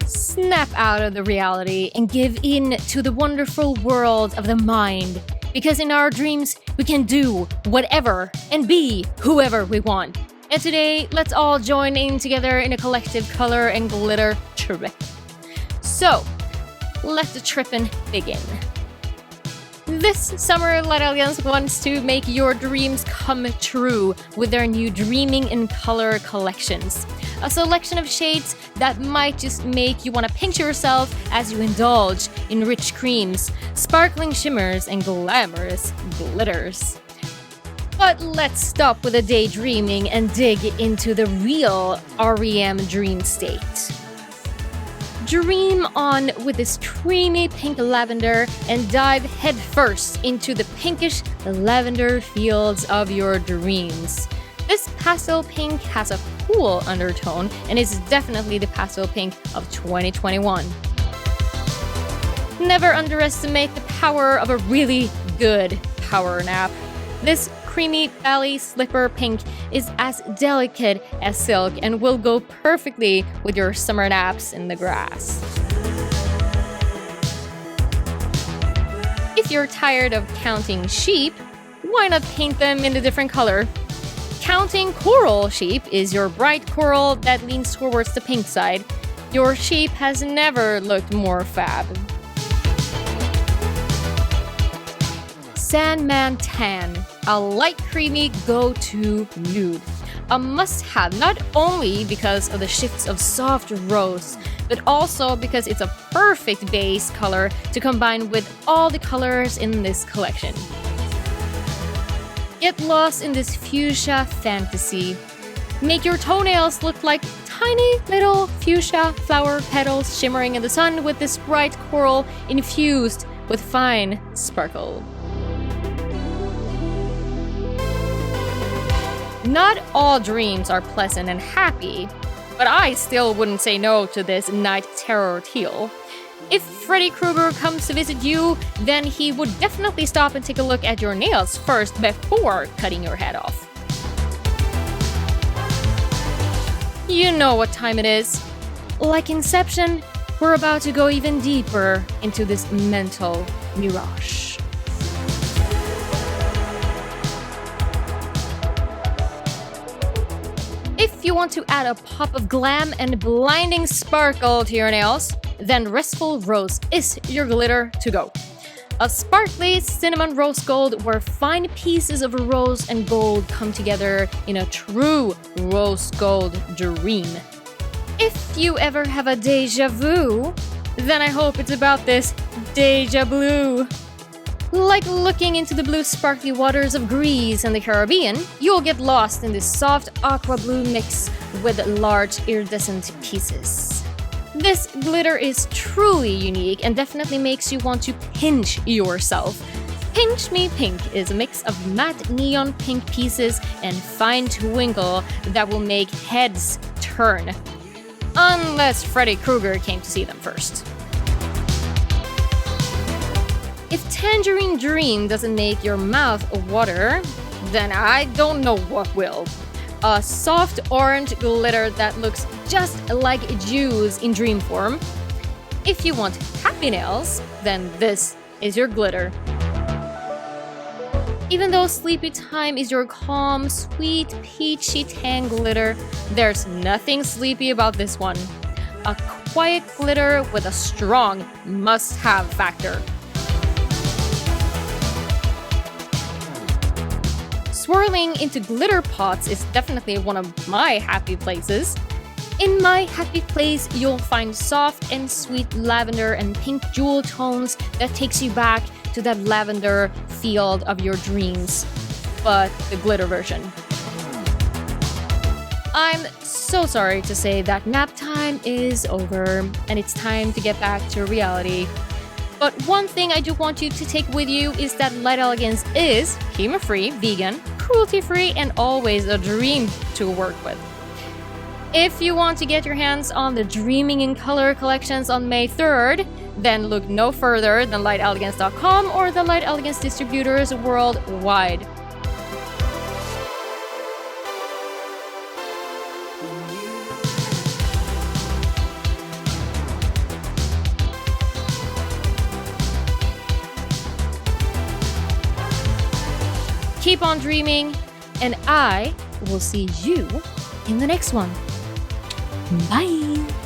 Snap out of the reality and give in to the wonderful world of the mind. Because in our dreams, we can do whatever and be whoever we want. And today, let's all join in together in a collective color and glitter trip. So, let the trippin' begin. This summer, Light Elegance wants to make your dreams come true with their new Dreaming in Color collections. A selection of shades that might just make you want to pinch yourself as you indulge in rich creams, sparkling shimmers, and glamorous glitters. But let's stop with the daydreaming and dig into the real REM dream state. Dream on with this creamy pink lavender and dive headfirst into the pinkish lavender fields of your dreams. This pastel pink has a cool undertone and is definitely the pastel pink of 2021. Never underestimate the power of a really good power nap. This creamy ballet slipper pink is as delicate as silk and will go perfectly with your summer naps in the grass. If you're tired of counting sheep, why not paint them in a different color? Counting coral sheep is your bright coral that leans towards the pink side. Your sheep has never looked more fab. SANDMAN Tan, a light creamy go-to nude. A must-have not only because of the shifts of soft rose, but also because it's a perfect base color to combine with all the colors in this collection. Get lost in this fuchsia fantasy. Make your toenails look like tiny little fuchsia flower petals shimmering in the sun with this bright coral infused with fine sparkle. Not all dreams are pleasant and happy, but I still wouldn't say no to this night terror teal. If Freddy Krueger comes to visit you, then he would definitely stop and take a look at your nails first before cutting your head off. You know what time it is. Like Inception, we're about to go even deeper into this mental mirage. If you want to add a pop of glam and blinding sparkle to your nails, then Restful Rose is your glitter to go. A sparkly cinnamon rose gold where fine pieces of rose and gold come together in a true rose gold dream. If you ever have a deja vu, then I hope it's about this deja blue. Like looking into the blue sparkly waters of Greece and the Caribbean, you'll get lost in this soft aqua blue mix with large iridescent pieces. This glitter is truly unique and definitely makes you want to pinch yourself. Pinch Me Pink is a mix of matte neon pink pieces and fine twinkle that will make heads turn. Unless Freddy Krueger came to see them first. If Tangerine Dream doesn't make your mouth water, then I don't know what will. A soft orange glitter that looks just like juice in dream form. If you want happy nails, then this is your glitter. Even though Sleepy Time is your calm, sweet, peachy tan glitter, there's nothing sleepy about this one. A quiet glitter with a strong must-have factor. Swirling into glitter pots is definitely one of my happy places. In my happy place, you'll find soft and sweet lavender and pink jewel tones that takes you back to that lavender field of your dreams, but the glitter version. I'm so sorry to say that nap time is over and it's time to get back to reality. But one thing I do want you to take with you is that Light Elegance is chemo-free, vegan, cruelty-free, and always a dream to work with. If you want to get your hands on the Dreaming in Color collections on May 3rd, then look no further than lightelegance.com or the Light Elegance distributors worldwide. keep on dreaming, and I will see you in the next one. Bye!